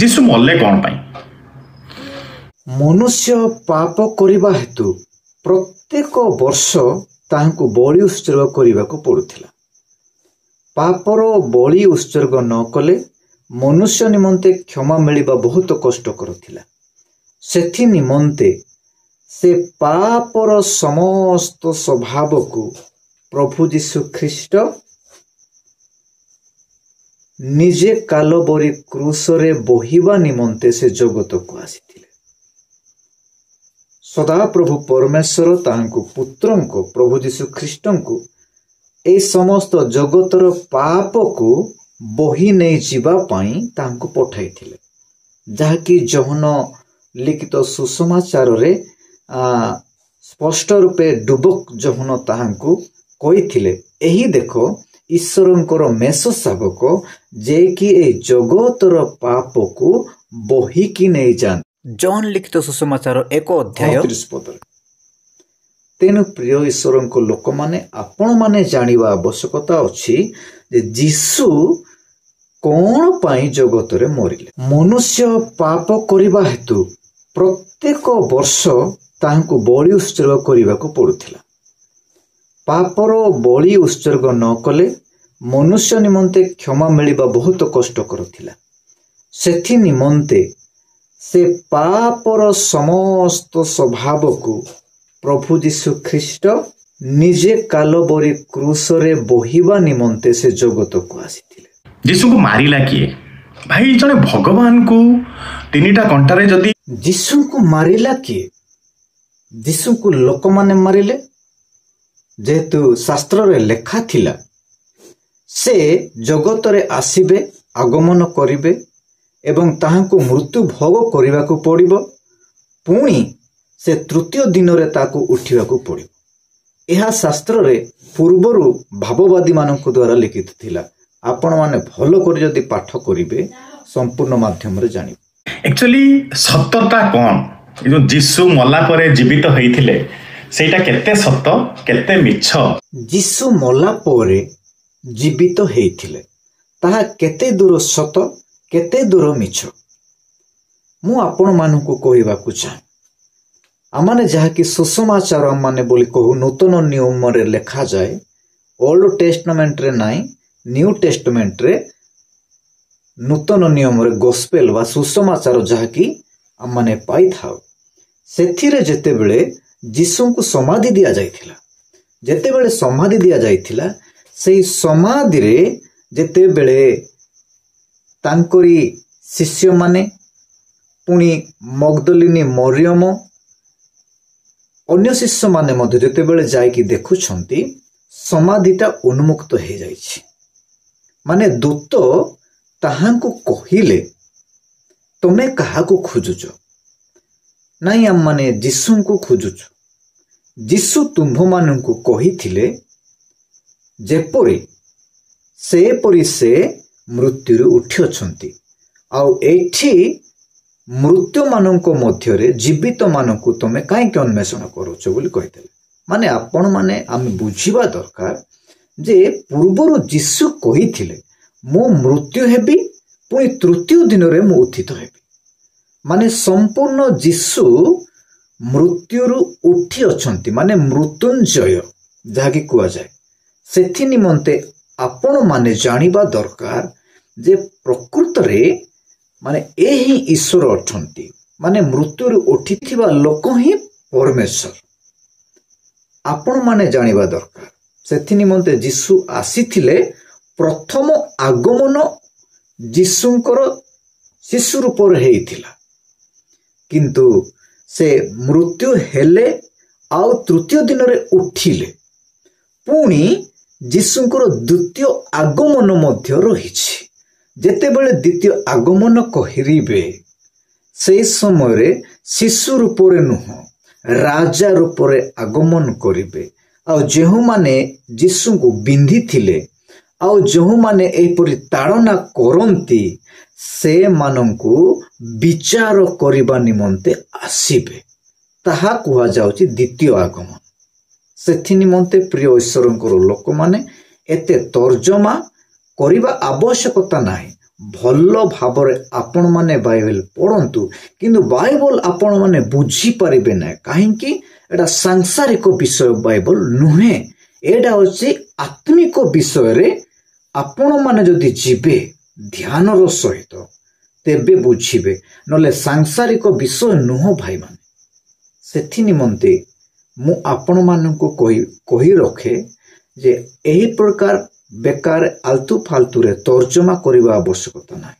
ଯୀଶୁ ମଲେ କ'ଣ ପାଇଁ? ମନୁଷ୍ୟ ପାପ କରିବା ହେତୁ ପ୍ରତ୍ୟେକ ବର୍ଷ ତାହାଙ୍କୁ ବଳି ଉତ୍ସର୍ଗ କରିବାକୁ ପଡୁଥିଲା। ପାପର ବଳି ଉତ୍ସର୍ଗ ନ କଲେ ମନୁଷ୍ୟ ନିମନ୍ତେ କ୍ଷମା ମିଳିବା ବହୁତ କଷ୍ଟକର ଥିଲା। ସେଥି ନିମନ୍ତେ ସେ ପାପର ସମସ୍ତ ସ୍ୱଭାବକୁ ପ୍ରଭୁ ଯୀଶୁ ଖ୍ରୀଷ୍ଟ ନିଜେ କାଲବରୀ କ୍ରୁଶରେ ବୋହିବା ନିମନ୍ତେ ସେ ଜଗତକୁ ଆସିଥିଲେ। ସଦାପ୍ରଭୁ ପରମେଶ୍ୱର ତାହାଙ୍କୁ ପୁତ୍ରଙ୍କୁ ପ୍ରଭୁ ଯୀଶୁ ଖ୍ରୀଷ୍ଟଙ୍କୁ ଏହି ସମସ୍ତ ଜଗତର ପାପକୁ ବୋହି ନେଇଯିବା ପାଇଁ ତାଙ୍କୁ ପଠାଇଥିଲେ, ଯାହାକି ଯୋହନ ଲିଖିତ ସୁସମାଚାରରେ ସ୍ପଷ୍ଟ ରୂପେ ଡୁବକ ଯୋହନ ତାହାଙ୍କୁ କହିଥିଲେ, ଏହି ଦେଖ ଈଶ୍ୱରଙ୍କର ମେଷ ଶାବକ ଯିଏକି ଏହି ଜଗତର ପାପକୁ ବୋହିକି ନେଇଯାଆନ୍ତି। ଯୋହନ ଲିଖିତ ସୁସମାଚାର 1 ଅଧ୍ୟାୟ 30 ପଦରେ। ତେଣୁ ପ୍ରିୟ ଈଶ୍ୱରଙ୍କ ଲୋକମାନେ, ଆପଣମାନେ ଜାଣିବା ଆବଶ୍ୟକତା ଅଛି ଯେ ଯୀଶୁ କ'ଣ ପାଇଁ ଜଗତରେ ମରିଲେ। ମନୁଷ୍ୟ ପାପ କରିବା ହେତୁ ପ୍ରତ୍ୟେକ ବର୍ଷ ତାହାଙ୍କୁ ବଳି ଉତ୍ସର୍ଗ କରିବାକୁ ପଡୁଥିଲା। ପାପର ବଳି ଉତ୍ସର୍ଗ ନ କଲେ ମନୁଷ୍ୟ ନିମନ୍ତେ କ୍ଷମା ମିଳିବା ବହୁତ କଷ୍ଟକର ଥିଲା। ସେଥି ନିମନ୍ତେ ସେ ପାପର ସମସ୍ତ ସ୍ୱଭାବକୁ ପ୍ରଭୁ ଯୀଶୁ ଖ୍ରୀଷ୍ଟ ନିଜେ କାଲବରୀ କ୍ରୁଶରେ ବୋହିବା ନିମନ୍ତେ ସେ ଜଗତକୁ ଆସିଥିଲେ। ଯୀଶୁଙ୍କୁ ମାରିଲା କିଏ? ଭାଇ, ଜଣେ ଭଗବାନଙ୍କୁ 3ଟା କଣ୍ଟାରେ ଯଦି ଯୀଶୁଙ୍କୁ ମାରିଲା କିଏ? ଯୀଶୁଙ୍କୁ ଲୋକମାନେ ମାରିଲେ। ଯେହେତୁ ଶାସ୍ତ୍ରରେ ଲେଖା ଥିଲା ସେ ଜଗତରେ ଆସିବେ, ଆଗମନ କରିବେ ଏବଂ ତାହାଙ୍କୁ ମୃତ୍ୟୁ ଭୋଗ କରିବାକୁ ପଡ଼ିବ, ପୁଣି ସେ ତୃତୀୟ ଦିନରେ ତାକୁ ଉଠିବାକୁ ପଡ଼ିବ। ଏହା ଶାସ୍ତ୍ରରେ ପୂର୍ବରୁ ଭାବବାଦୀମାନଙ୍କ ଦ୍ୱାରା ଲିଖିତ ଥିଲା। ଆପଣମାନେ ଭଲ କରି ଯଦି ପାଠ କରିବେ ସମ୍ପୂର୍ଣ୍ଣ ମାଧ୍ୟମରେ ଜାଣିବେ। ଆକ୍ଚୁଆଲି ସତଟା କ'ଣ? ଯୀଶୁ ମଲା ପରେ ଜୀବିତ ହେଇଥିଲେ, ସେଇଟା କେତେ ସତ କେତେ ମିଛ? ଯୀଶୁ ମଲା ପରେ ଜୀବିତ ହେଇଥିଲେ, ତାହା କେତେ ଦୂର ସତ କେତେ ଦୂର ମିଛ ମୁଁ ଆପଣମାନଙ୍କୁ କହିବାକୁ ଚାହେଁ। ଆମମାନେ ଯାହାକି ସୁସମାଚାର ମାନେ ବୋଲି କହୁ, ନୂତନ ନିୟମରେ ଲେଖାଯାଏ, ଓଲ୍ଡ ଟେଷ୍ଟମେଣ୍ଟରେ ନାହିଁ, ନ୍ୟୁ ଟେଷ୍ଟମେଣ୍ଟରେ ନୂତନ ନିୟମରେ ଗସ୍ପେଲ ବା ସୁସମାଚାର ଯାହାକି ଆମମାନେ ପାଇଥାଉ। ସେଥିରେ ଯେତେବେଳେ ଯୀଶୁଙ୍କୁ ସମାଧି ଦିଆଯାଇଥିଲା, ଯେତେବେଳେ ସମାଧି ଦିଆଯାଇଥିଲା, ସେହି ସମାଧିରେ ଯେତେବେଳେ ତାଙ୍କରି ଶିଷ୍ୟମାନେ, ପୁଣି ମଗ୍ଦଲିନୀ ମରିୟମ, ଅନ୍ୟ ଶିଷ୍ୟମାନେ ମଧ୍ୟ ଯେତେବେଳେ ଯାଇକି ଦେଖୁଛନ୍ତି ସମାଧିଟା ଉନ୍ମୁକ୍ତ ହେଇଯାଇଛି। ମାନେ ଦୂତ ତାହାଙ୍କୁ କହିଲେ, ତମେ କାହାକୁ ଖୋଜୁଛ? ନାଇଁ, ଆମମାନେ ଯୀଶୁଙ୍କୁ ଖୋଜୁଛୁ। ଯୀଶୁ ତୁମ୍ଭମାନଙ୍କୁ କହିଥିଲେ ଯେପରି ସେପରି ସେ ମୃତ୍ୟୁରୁ ଉଠିଅଛନ୍ତି, ଆଉ ଏଇଠି ମୃତ୍ୟୁମାନଙ୍କ ମଧ୍ୟରେ ଜୀବିତମାନଙ୍କୁ ତମେ କାହିଁକି ଅନ୍ୱେଷଣ କରୁଛ ବୋଲି କହିଥିଲେ। ମାନେ ଆପଣମାନେ ଆମେ ବୁଝିବା ଦରକାର ଯେ ପୂର୍ବରୁ ଯୀଶୁ କହିଥିଲେ ମୁଁ ମୃତ୍ୟୁ ହେବି, ପୁଣି ତୃତୀୟ ଦିନରେ ମୁଁ ଉତ୍ଥିତ ହେବି। ମାନେ ସମ୍ପୂର୍ଣ୍ଣ ଯୀଶୁ ମୃତ୍ୟୁରୁ ଉଠି ଅଛନ୍ତି, ମାନେ ମୃତ୍ୟୁଞ୍ଜୟ ଯାହାକି କୁହାଯାଏ। ସେଥି ନିମନ୍ତେ ଆପଣମାନେ ଜାଣିବା ଦରକାର ଯେ ପ୍ରକୃତରେ ମାନେ ଏ ହିଁ ଈଶ୍ୱର ଅଛନ୍ତି, ମାନେ ମୃତ୍ୟୁରୁ ଉଠିଥିବା ଲୋକ ହିଁ ପରମେଶ୍ୱର। ଆପଣମାନେ ଜାଣିବା ଦରକାର। ସେଥି ନିମନ୍ତେ ଯୀଶୁ ଆସିଥିଲେ, ପ୍ରଥମ ଆଗମନ ଯୀଶୁଙ୍କର ଶିଶୁ ରୂପରେ ହେଇଥିଲା, କିନ୍ତୁ ସେ ମୃତ୍ୟୁ ହେଲେ ଆଉ ତୃତୀୟ ଦିନରେ ଉଠିଲେ। ପୁଣି ଯୀଶୁଙ୍କର ଦ୍ୱିତୀୟ ଆଗମନ ମଧ୍ୟ ରହିଛି। ଯେତେବେଳେ ଦ୍ୱିତୀୟ ଆଗମନ କରିବେ, ସେହି ସମୟରେ ଶିଶୁ ରୂପରେ ନୁହଁ, ରାଜା ରୂପରେ ଆଗମନ କରିବେ। ଆଉ ଯେଉଁମାନେ ଯୀଶୁଙ୍କୁ ବିନ୍ଧିଥିଲେ, ଆଉ ଯେଉଁମାନେ ଏହିପରି ତାଡ଼ନା କରନ୍ତି, ସେମାନଙ୍କୁ ବିଚାର କରିବା ନିମନ୍ତେ ଆସିବେ। ତାହା କୁହାଯାଉଛି ଦ୍ୱିତୀୟ ଆଗମନ। ସେଥି ନିମନ୍ତେ ପ୍ରିୟ ଈଶ୍ୱରଙ୍କର ଲୋକମାନେ ଏତେ ତର୍ଜମା କରିବା ଆବଶ୍ୟକତା ନାହିଁ। ଭଲ ଭାବରେ ଆପଣମାନେ ବାଇବେଲ ପଢ଼ନ୍ତୁ, କିନ୍ତୁ ବାଇବଲ ଆପଣମାନେ ବୁଝିପାରିବେ ନାହିଁ। କାହିଁକି? ଏଇଟା ସାଂସାରିକ ବିଷୟ ବାଇବଲ ନୁହେଁ, ଏଇଟା ହେଉଛି ଆତ୍ମିକ ବିଷୟରେ। ଆପଣମାନେ ଯଦି ଯିବେ ଧ୍ୟାନର ସହିତ ତେବେ ବୁଝିବେ, ନହେଲେ ସାଂସାରିକ ବିଷୟ ନୁହଁ ଭାଇମାନେ। ସେଥି ନିମନ୍ତେ ମୁଁ ଆପଣମାନଙ୍କୁ କହି ରଖେ ଯେ ଏହି ପ୍ରକାର ବେକାର ଆଲତୁ ଫାଲତୁରେ ତର୍ଜମା କରିବା ଆବଶ୍ୟକତା ନାହିଁ।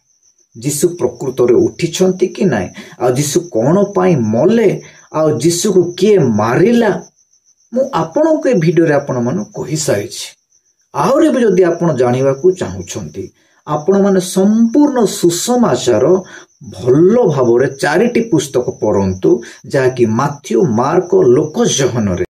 ଯୀଶୁ ପ୍ରକୃତରେ ଉଠିଛନ୍ତି କି ନାହିଁ, ଆଉ ଯୀଶୁ କ'ଣ ପାଇଁ ମଲେ, ଆଉ ଯୀଶୁକୁ କିଏ ମାରିଲା, ମୁଁ ଆପଣଙ୍କୁ ଏ ଭିଡ଼ିଓରେ ଆପଣମାନଙ୍କୁ କହିସାରିଛି। ଆହୁରି ବି ଯଦି ଆପଣ ଜାଣିବାକୁ ଚାହୁଁଛନ୍ତି, ଆପଣମାନେ ସମ୍ପୂର୍ଣ୍ଣ ସୁସମାଚାର ଭଲ ଭାବରେ 4ଟି ପୁସ୍ତକ ପଢ଼ନ୍ତୁ, ଯାହାକି ମାଥ୍ୟୁ, ମାର୍କ, ଲୋକ, ଯୋହନରେ